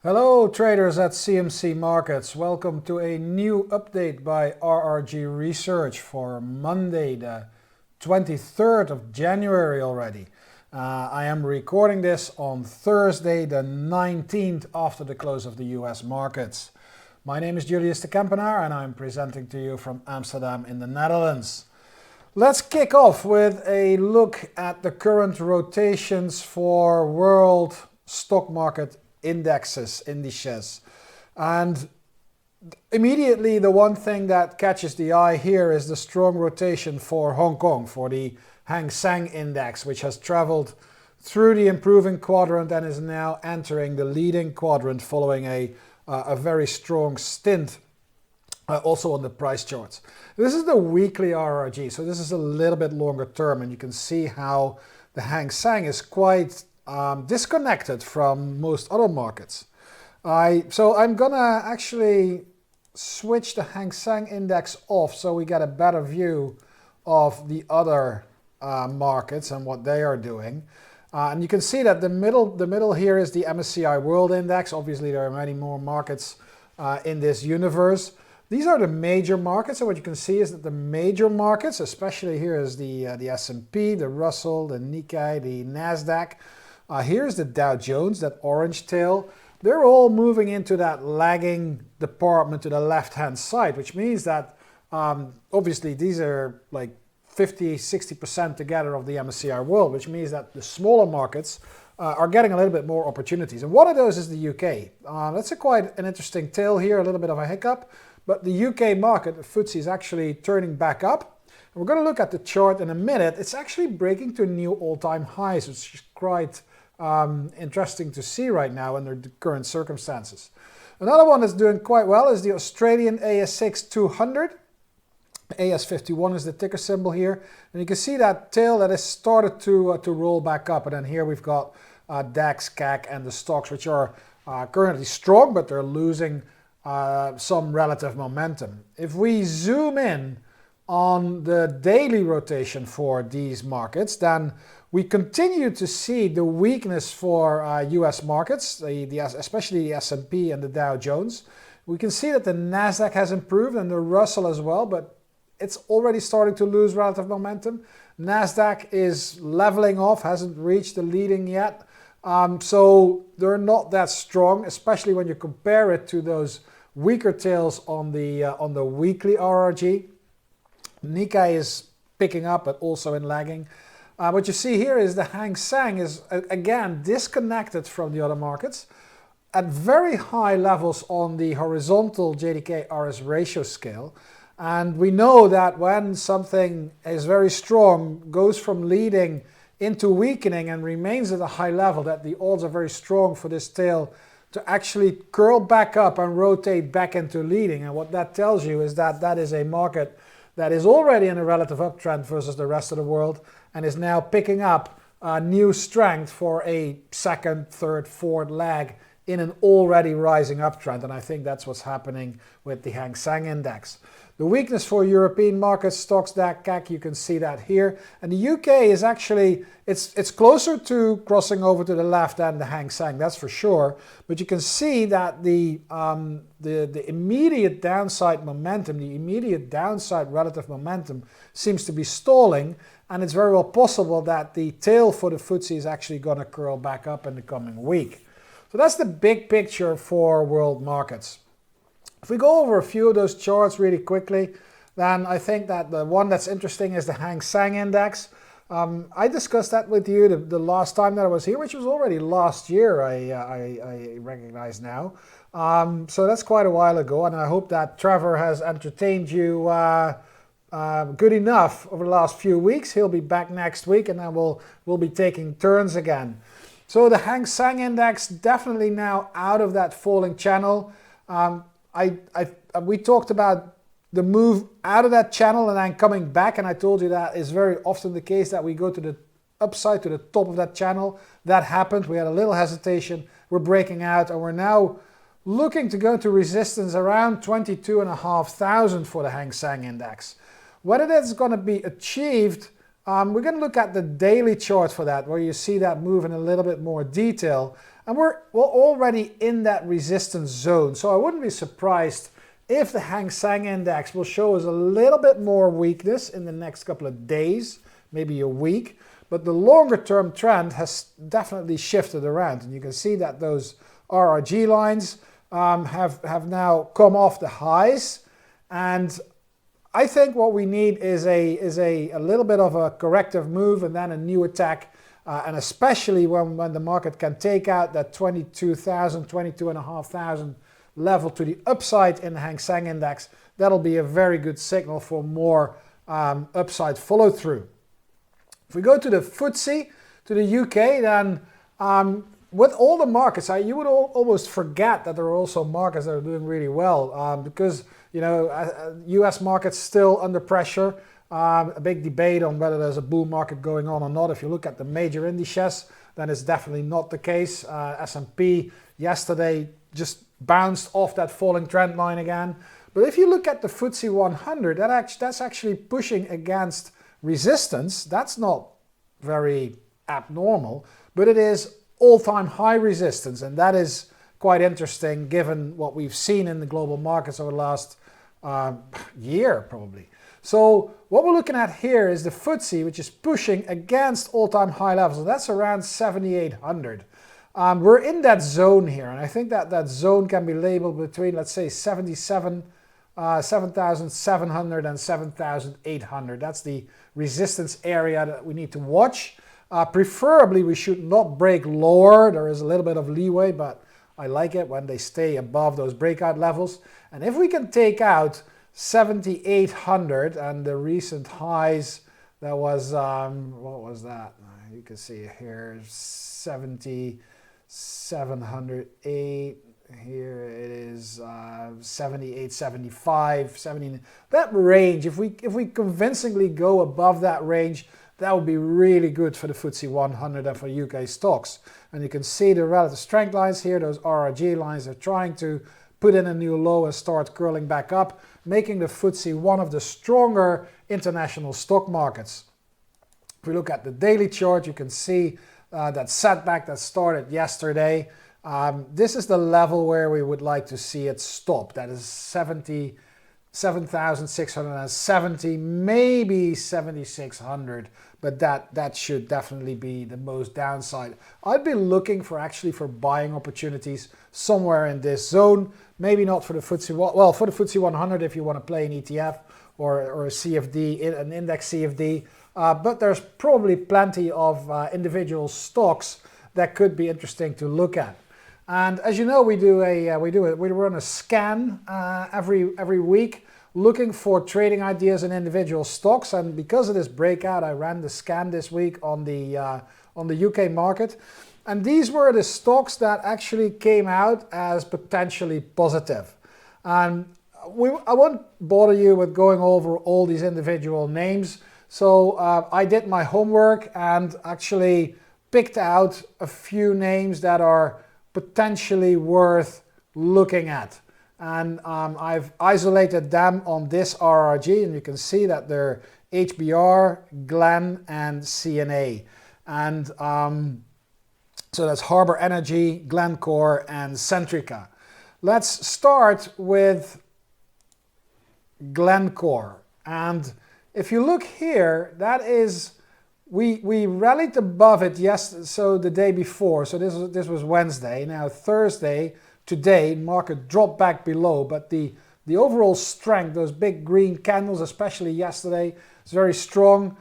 Hello traders at CMC Markets. Welcome to a new update by RRG Research for Monday the 23rd of January already. I am recording this on Thursday the 19th after the close of the US markets. My name is Julius Kempenaer and I'm presenting to you from Amsterdam in the Netherlands. Let's kick off with a look at the current rotations for world stock market indices. And immediately the one thing that catches the eye here is the strong rotation for Hong Kong, for the Hang Seng Index, which has traveled through the improving quadrant and is now entering the leading quadrant following a very strong stint also on the price charts. This is the weekly RRG, so this is a little bit longer term, and you can see how the Hang Seng is quite disconnected from most other markets. So I'm gonna actually switch the Hang Seng Index off so we get a better view of the other markets and what they are doing. And you can see that the middle here is the MSCI World Index. Obviously there are many more markets in this universe. These are the major markets, and what you can see is that the major markets, especially here is the S&P, the Russell, the Nikkei, the Nasdaq. Here's the Dow Jones, that orange tail. They're all moving into that lagging department to the left-hand side, which means that obviously these are like 50-60% together of the MSCI World, which means that the smaller markets are getting a little bit more opportunities. And one of those is the UK. That's quite an interesting tail here, a little bit of a hiccup. But the UK market, the FTSE, is actually turning back up. And we're going to look at the chart in a minute. It's actually breaking to new all-time highs, which is quite interesting to see right now under the current circumstances. Another one that's doing quite well is the Australian ASX 200. AS51 is the ticker symbol here. And you can see that tail that has started to roll back up. And then here we've got DAX, CAC, and the stocks, which are currently strong, but they're losing some relative momentum. If we zoom in on the daily rotation for these markets, then we continue to see the weakness for US markets, especially the S&P and the Dow Jones. We can see that the Nasdaq has improved and the Russell as well, but it's already starting to lose relative momentum. Nasdaq is leveling off, hasn't reached the leading yet. So they're not that strong, especially when you compare it to those weaker tails on the weekly RRG. Nikkei is picking up, but also in lagging. What you see here is the Hang Seng is again disconnected from the other markets at very high levels on the horizontal JDK-RS ratio scale. And we know that when something is very strong, goes from leading into weakening and remains at a high level, that the odds are very strong for this tail to actually curl back up and rotate back into leading. And what that tells you is that that is a market that is already in a relative uptrend versus the rest of the world and is now picking up new strength for a second, third, fourth leg in an already rising uptrend. And I think that's what's happening with the Hang Seng Index. The weakness for European markets, stocks, DAX, CAC, you can see that here. And the UK is actually, it's closer to crossing over to the left than the Hang Seng, that's for sure. But you can see that the immediate downside momentum, the immediate downside relative momentum seems to be stalling. And it's very well possible that the tail for the FTSE is actually going to curl back up in the coming week. So that's the big picture for world markets. If we go over a few of those charts really quickly, then I think that the one that's interesting is the Hang Seng Index. I discussed that with you the last time that I was here, which was already last year, I recognize now. So that's quite a while ago, and I hope that Trevor has entertained you good enough over the last few weeks. He'll be back next week, and then we'll be taking turns again. So the Hang Seng Index definitely now out of that falling channel. We talked about the move out of that channel and then coming back, and I told you that is very often the case, that we go to the upside, to the top of that channel. That happened. We had a little hesitation. We're breaking out, and we're now looking to go to resistance around 22,500 for the Hang Seng Index. Whether that's going to be achieved We're going to look at the daily chart for that, where you see that move in a little bit more detail. And we're already in that resistance zone. So I wouldn't be surprised if the Hang Seng Index will show us a little bit more weakness in the next couple of days, maybe a week. But the longer term trend has definitely shifted around. And you can see that those RRG lines have now come off the highs. And I think what we need is a little bit of a corrective move and then a new attack. And especially when the market can take out that 22,000, 22,500 level to the upside in the Hang Seng Index, that'll be a very good signal for more upside follow through. If we go to the FTSE, to the UK, then with all the markets, you would almost forget that there are also markets that are doing really well because, you know, US markets still under pressure. A big debate on whether there's a bull market going on or not. If you look at the major indices, then it's definitely not the case. S&P yesterday just bounced off that falling trend line again. But if you look at the FTSE 100, that's actually pushing against resistance. That's not very abnormal, but it is all-time high resistance, and that is quite interesting given what we've seen in the global markets over the last year probably. So what we're looking at here is the FTSE, which is pushing against all-time high levels, and that's around 7,800. We're in that zone here, and I think that zone can be labeled between, let's say, 7,700 and 7,800. That's the resistance area that we need to watch. Preferably, we should not break lower. There is a little bit of leeway, but I like it when they stay above those breakout levels. And if we can take out 7,800 and the recent highs, that was, what was that? You can see here, 7,708. Here it is 78, 75, 70. That range, if we convincingly go above that range, that would be really good for the FTSE 100 and for UK stocks. And you can see the relative strength lines here, those RRG lines are trying to put in a new low and start curling back up, making the FTSE one of the stronger international stock markets. If we look at the daily chart, you can see that setback that started yesterday. This is the level where we would like to see it stop. That is 7,670, maybe 7,600, but that should definitely be the most downside. I'd be looking for buying opportunities somewhere in this zone. Maybe not for the FTSE, well, for the FTSE 100 if you want to play an ETF or a CFD, an index CFD. But there's probably plenty of individual stocks that could be interesting to look at. And as you know, we run a scan every week, looking for trading ideas in individual stocks. And because of this breakout, I ran the scan this week on the UK market. And these were the stocks that actually came out as potentially positive. And I won't bother you with going over all these individual names. So I did my homework and actually picked out a few names that are potentially worth looking at. And I've isolated them on this RRG, and you can see that they're HBR, Glen, and CNA. And so that's Harbour Energy, Glencore, and Centrica. Let's start with Glencore. And if you look here, that is, we rallied above it so the day before. So this was Wednesday. Now Thursday, today, market dropped back below, but the overall strength, those big green candles, especially yesterday, is very strong.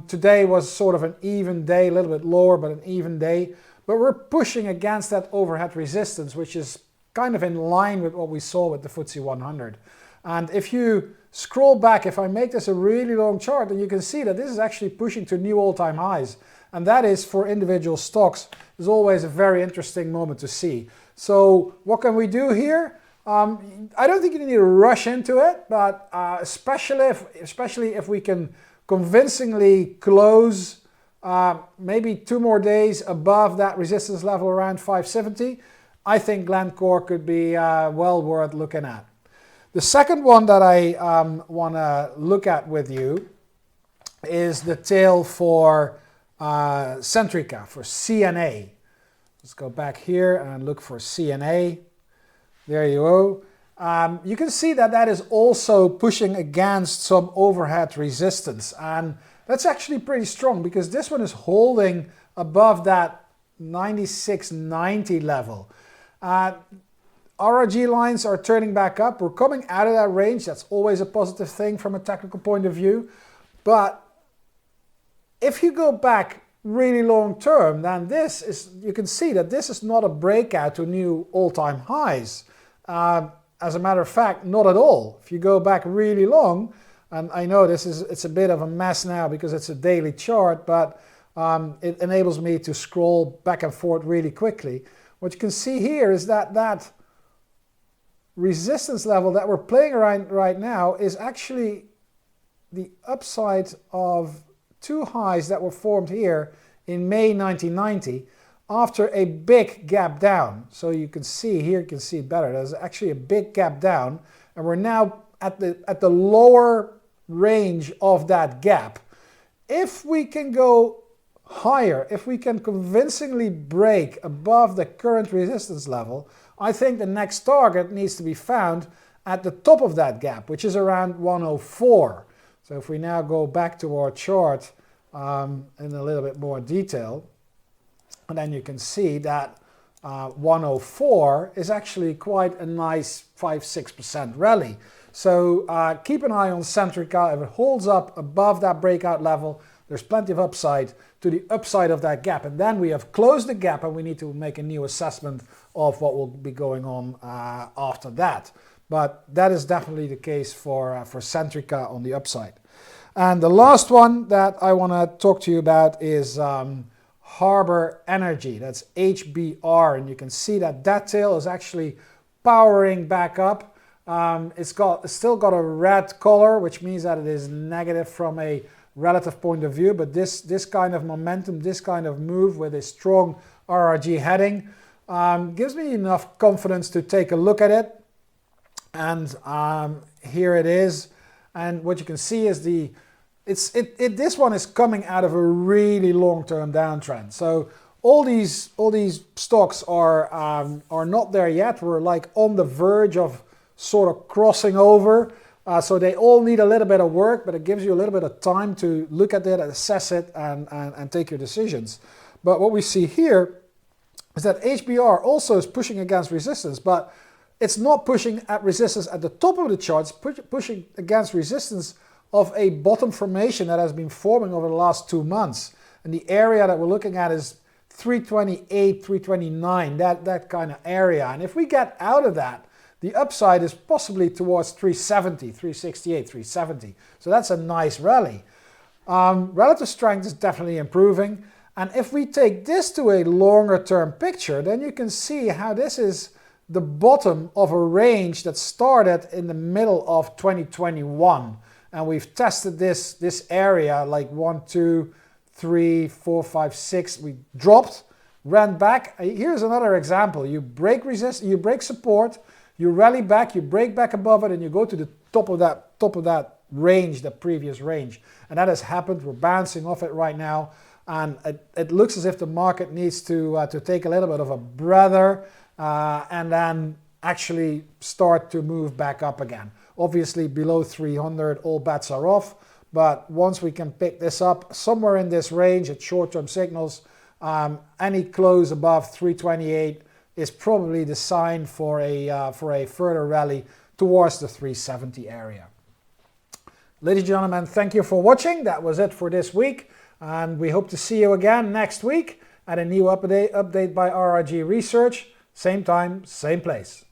Today was sort of an even day, a little bit lower, but an even day. But we're pushing against that overhead resistance, which is kind of in line with what we saw with the FTSE 100. And if you scroll back, if I make this a really long chart, then you can see that this is actually pushing to new all-time highs. And that is, for individual stocks, is always a very interesting moment to see. So what can we do here? I don't think you need to rush into it, but especially if we can convincingly close maybe 2 more days above that resistance level around 570, I think Glencore could be well worth looking at. The second one that I want to look at with you is the tail for Centrica, for CNA. Let's go back here and look for CNA. There you go. You can see that that is also pushing against some overhead resistance, and that's actually pretty strong because this one is holding above that 96.90 level. RRG lines are turning back up. We're coming out of that range. That's always a positive thing from a technical point of view. But if you go back really long term, then this is, you can see that this is not a breakout to new all-time highs. As a matter of fact, not at all. If you go back really long, and I know it's a bit of a mess now because it's a daily chart, but it enables me to scroll back and forth really quickly. What you can see here is that that resistance level that we're playing around right now is actually the upside of two highs that were formed here in May 1990 after a big gap down. So you can see here, you can see it better. There's actually a big gap down, and we're now at the lower range of that gap. If we can go higher, if we can convincingly break above the current resistance level, I think the next target needs to be found at the top of that gap, which is around 104. So if we now go back to our chart in a little bit more detail, and then you can see that 104 is actually quite a nice 5-6% rally. So keep an eye on Centrica. If it holds up above that breakout level, there's plenty of upside to the upside of that gap. And then we have closed the gap and we need to make a new assessment of what will be going on after that. But that is definitely the case for Centrica on the upside. And the last one that I want to talk to you about is Harbour Energy. That's HBR. And you can see that that tail is actually powering back up. It's still got a red color, which means that it is negative from a relative point of view, but this kind of momentum, this kind of move with a strong RRG heading gives me enough confidence to take a look at it. And here it is. And what you can see is this one is coming out of a really long-term downtrend. So all these stocks are not there yet. We're like on the verge of sort of crossing over. So they all need a little bit of work, but it gives you a little bit of time to look at it, assess it, and take your decisions. But what we see here is that HBR also is pushing against resistance, but it's not pushing at resistance at the top of the chart. It's pushing against resistance of a bottom formation that has been forming over the last 2 months. And the area that we're looking at is 328, 329, that kind of area. And if we get out of that, the upside is possibly towards 370, 368, 370. So that's a nice rally. Relative strength is definitely improving. And if we take this to a longer term picture, then you can see how this is the bottom of a range that started in the middle of 2021. And we've tested this area like 1, 2, 3, 4, 5, 6. We dropped, ran back. Here's another example. You break support, you rally back, you break back above it, and you go to the top of that range, the previous range. And that has happened. We're bouncing off it right now. And it looks as if the market needs to take a little bit of a breather and then actually start to move back up again. Obviously, below 300, all bets are off. But once we can pick this up somewhere in this range at short-term signals, any close above 328 is probably the sign for a further rally towards the 370 area. Ladies and gentlemen, thank you for watching. That was it for this week. And we hope to see you again next week at a new update by RRG Research. Same time, same place.